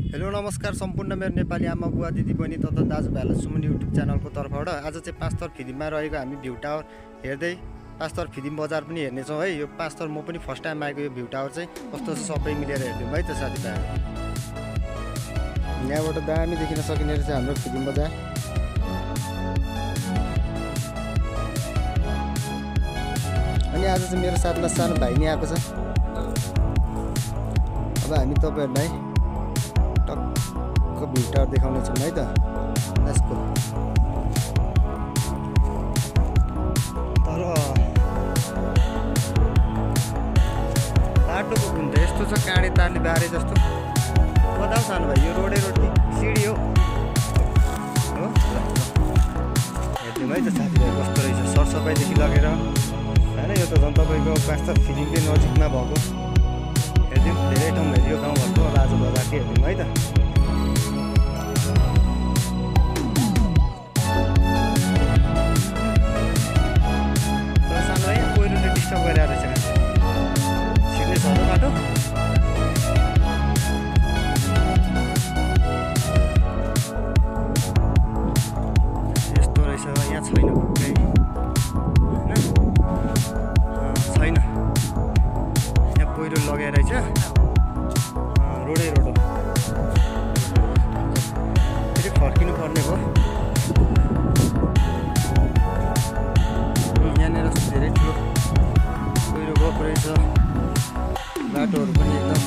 Hello नमस्कार सम्पूर्ण मेरो नेपाली आमा बुवा दिदी बहिनी तथा दाजुभाइलाई सुमन युट्युब च्यानलको तर्फबाट आज चाहिँ 5 थर फिदिममा रहेको हामी भ्यू टावर हेर्दै 5 थर फिदिम बजार पनि हेर्नेछौँ है। यो 5 थर म पनि फर्स्ट टाइम आएको यो भ्यू टावर चाहिँ कस्तो छ सबै मिलेर हेर्दिउँ है त साथीभाइहरु। यहाँबाट दामी देखिन सकिने रहेछ हाम्रो फिदिम बजार। अनि आज चाहिँ मेरो साथमा सानो भाइ नि आएको छ। अब हामी तपाईहरुलाई टक्क भ्यू टावर देखाउने छौँ है त। Let's go. तर बाटोको गुण त यस्तो छ काँडे तारले बारे जस्तो। बताऊ सानो भाइ यो रोडै रोड सिडी हो हेर्दिउँ है त साथीभाइ कस्तो रहेछ सरसफाइदेखि लगेर हैन। यो त झन् तपाईँको 5 थर फिदिमकै नजिकमा भएको हेर्दिउँ। धेरै ठाउँ हेरियो गाउँघरको अब आज बजारकै हेर्दिउँ है त। डिस्टर्ब गरिरहेको रहेछ सिड्ने छ बाटो। यस्तो रहेछ यहाँ छैन पुग्दै होइन छैन यहाँ पहिरो लगाएर रहेछ रोडै रोड हो। फेरि फर्किनु पर्ने भयो। यहाँनिर धेरै ठुलो पहिरो गएको रहेछ। बाटोहरू पनि एकदम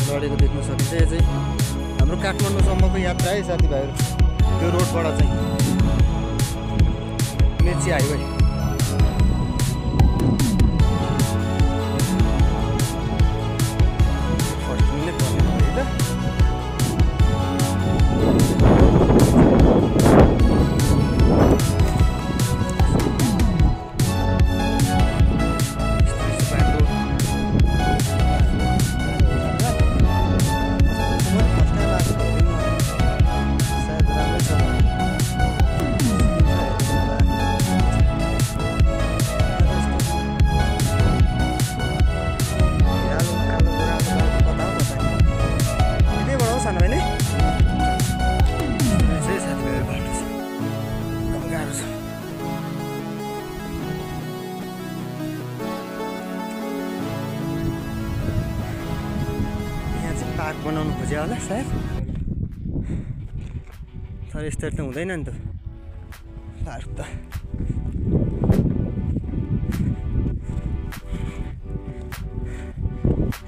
लडेको देख्न सकिन्छ। यो चाहिँ हाम्रो काठमाडौँसम्मको यात्रा है साथीभाइहरू। यो रोडबाट चाहिँ मेची हाइवे फर्किनु नै पर्ने है त। पार्क बनाउनु खोज्यो होला सायद, तर यस्तो त हुँदैन नि त पार्क त।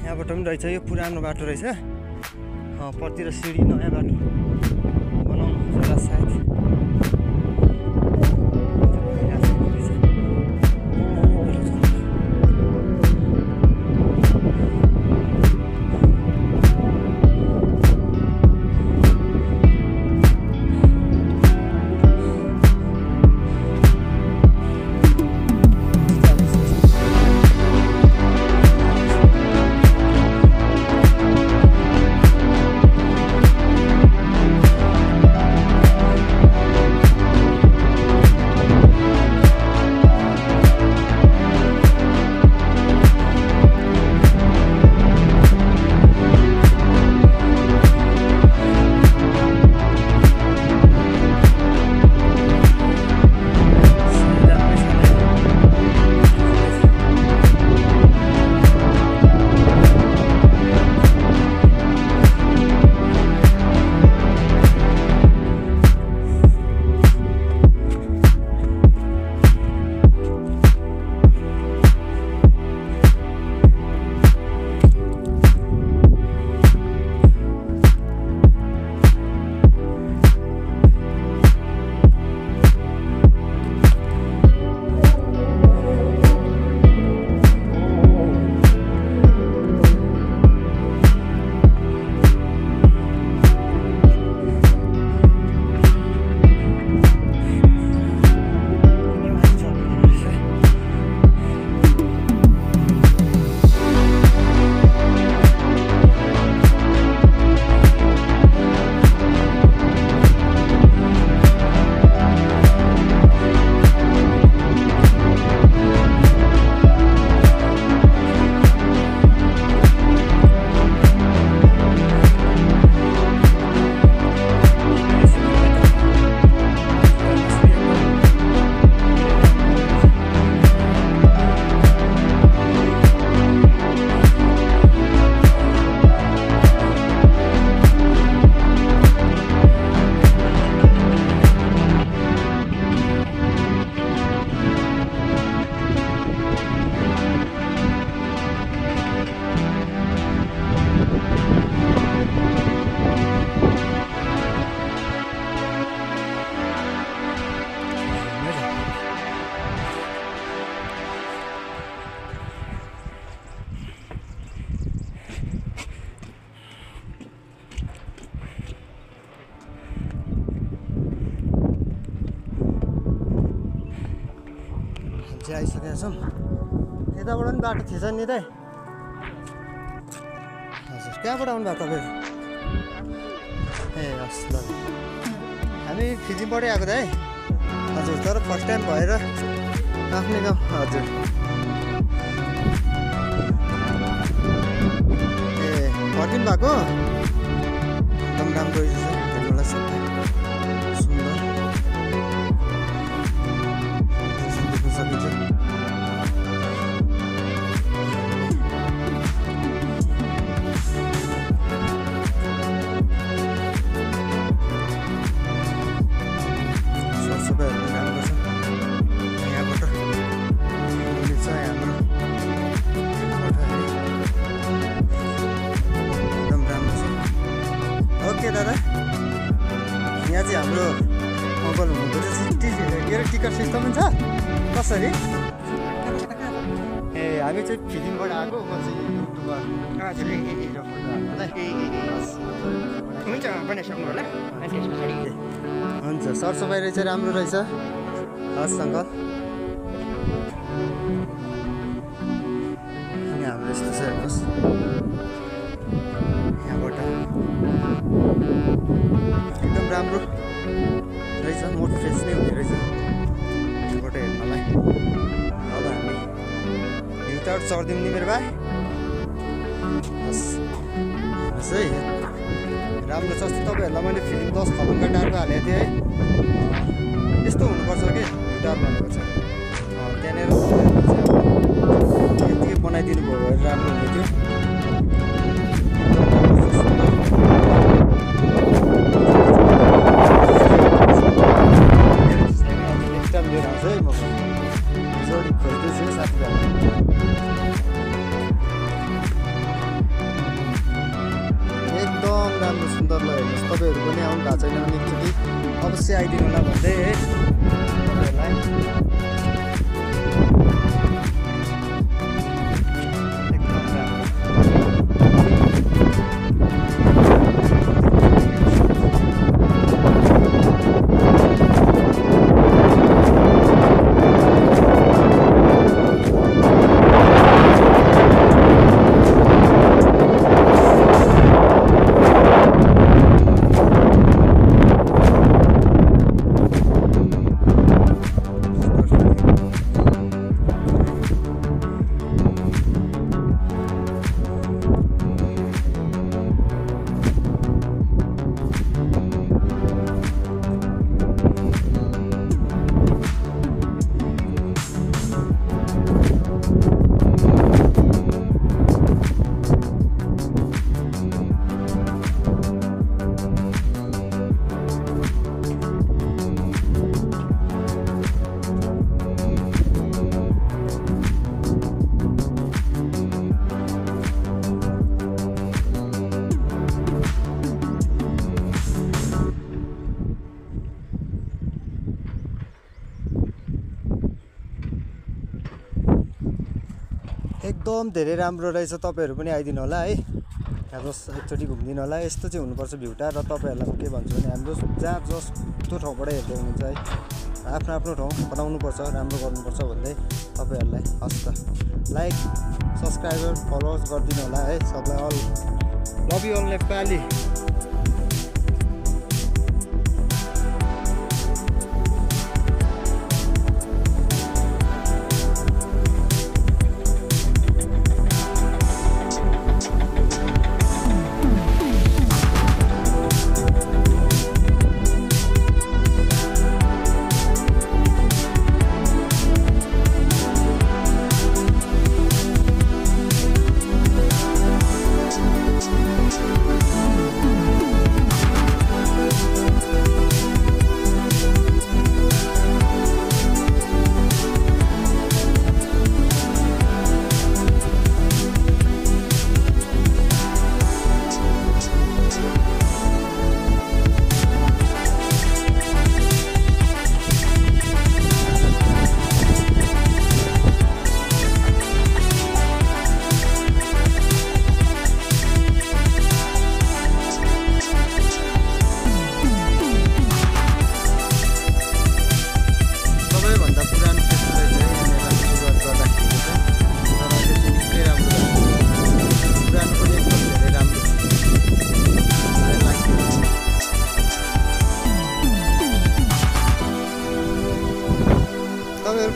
यहाँबाट पनि रहेछ यो पुरानो बाटो रहेछ। पर्तिर सिडी नयाँ बाटो बनाउनु खोज्यो होला सायद। चाहिँ आइसकेका छौँ। यताबाट पनि बाटो थिएछ नि दाइ? हजुर, कहाँबाट आउनु भएको तपाईँहरू? ए हस् ल, हामी फिजीबाटै आएको दाइ। हजुर, तर फर्स्ट टाइम भएर आफ्नै गाउँ। हजुर, ए फर्किनु भएको? एकदम राम्रो रहेछ, हेर्नुलाई सबै सुन्दर देख्न सकिन्छ। सरसफाइहरू पनि राम्रो छ। यहाँबाट हुने छ हाम्रो एकदम राम्रो छ। ओके दादा, यहाँ चाहिँ हाम्रो अङ्कल हुनुहुन्छ के अरे टिकट सिस्टम पनि छ कसरी? ए हामी चाहिँ फिल्मबाट आएको, म चाहिँ युट्युबर। हुन्छ बनाइसक्नु होला। हुन्छ, सरसफाइ रहेछ, राम्रो रहेछ। हस् अङ्कल, अनि हाम्रो यस्तो छ हेर्नुहोस्, यहाँबाट एकदम राम्रो रहेछ, मोड फ्रेस नै हुने रहेछ यहाँबाट हेर्नलाई। अब हामी भ्यू टावर चढ्दिउँ नि मेरो भाइ। हस् हेर्नुहोस् है, राम्रो छ। जस्तो तपाईँहरूलाई मैले फिल्म 10 खलङ्गा टारको हालेको थिएँ है, यस्तो हुनुपर्छ कि भ्यू टावर भनेको चाहिँ। त्यहाँनिर यतिकै बनाइदिनु भयो भने राम्रो हुने थियो। लिएर आउँछु है म, जोडी खोज्दैछु साथीभाइ। एकदम राम्रो सुन्दर ल, हेर्नुहोस्। तपाईँहरू पनि आउनु भएको छैन भने एकचोटि अवश्य आइदिनु होला भन्दै है तपाईँहरूलाई। एकदम राम्रो। एकदम धेरै राम्रो रहेछ। तपाईँहरू पनि आइदिनु होला है, यहाँ एकचोटि घुमिदिनु होला। यस्तो चाहिँ हुनुपर्छ भ्यू टावर। र तपाईँहरूलाई म के भन्छु भने, हाम्रो जहाँ जस्तो ठाउँबाट हेर्दै हुनुहुन्छ है, आफ्नो आफ्नो ठाउँ बनाउनुपर्छ, राम्रो गर्नुपर्छ भन्दै तपाईँहरूलाई हस् त। लाइक, सब्सक्राइबर, फलोवर्स गरिदिनु होला है सबलाई। All love you all Nepali.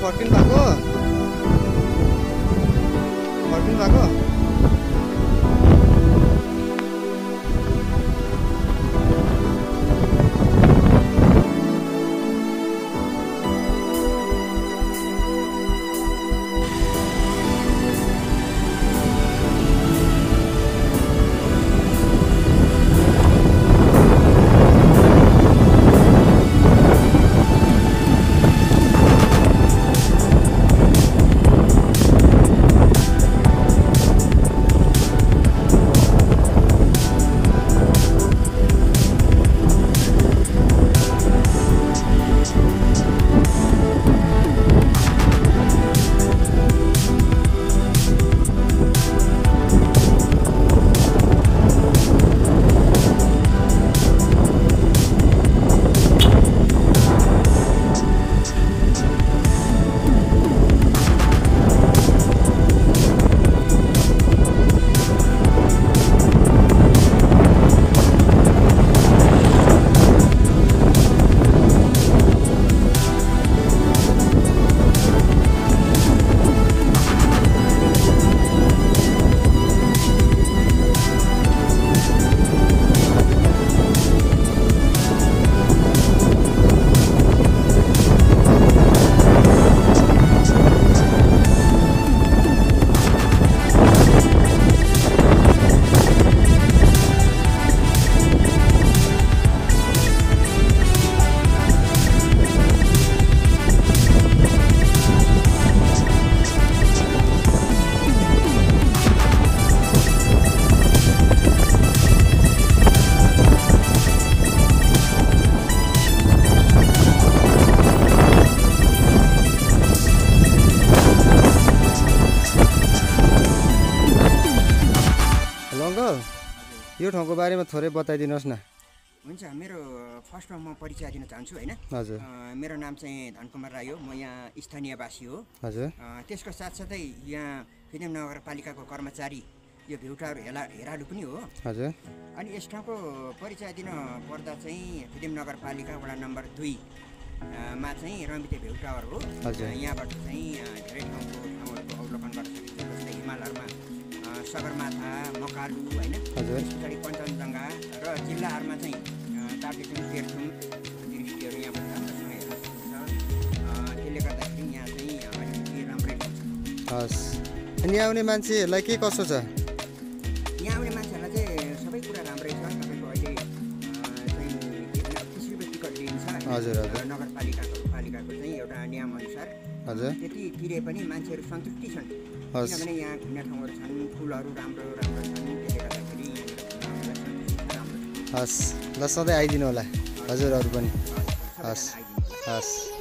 फर्किनु भएको यो ठाउँको बारेमा थोरै बताइदिनुहोस् न। हुन्छ, मेरो फर्स्टमा म परिचय दिन चाहन्छु हैन। हजुर। मेरो नाम चाहिँ धनकुमार राई हो, म यहाँ स्थानीयवासी हो। हजुर। त्यसको साथसाथै यहाँ फिदेम नगरपालिकाको कर्मचारी, यो भ्यू टावर हेरालु पनि हो। हजुर। अनि यस ठाउँको परिचय दिन पर्दा चाहिँ फिदेम नगरपालिका वडा नम्बर 2 मा चाहिँ रमिते भ्यू टावर हो। यहाँबाट चाहिँ धेरै ठाउँहरूको अवलोकन गर्न सकिन्छ, जस्तै हिमालयमा सगरमाथा, मकालु हैन, त्यसपछि कञ्चनजङ्घा र जिल्लाहरूमा चाहिँ ताप्लेजुङ, तेर्चुङ दृश्यहरू यहाँबाट राम्रोसँग हेर्न सकिन्छ। त्यसले गर्दाखेरि यहाँ चाहिँ अलिकति राम्रै लाग्छ। हस्। अनि यहाँ आउने मान्छेहरूलाई के कसो छ? यहाँ आउने मान्छेहरूलाई चाहिँ सबै कुरा राम्रै छ। तपाईँको अहिले चाहिँ 30 रुपियाँ टिकट लिन्छ। हजुर हजुर। नगरपालिकाको चाहिँ एउटा नियमअनुसार। हजुर। त्यति तिरे पनि मान्छेहरू सन्तुष्टि छन्, किनभने यहाँ घुम्ने ठाउँहरू छन्, फुलहरू राम्रो राम्रो छन्। त्यसले गर्दाखेरि राम्रो। हस्, ल सधैँ आइदिनु होला हजुरहरू पनि। हस् हस्।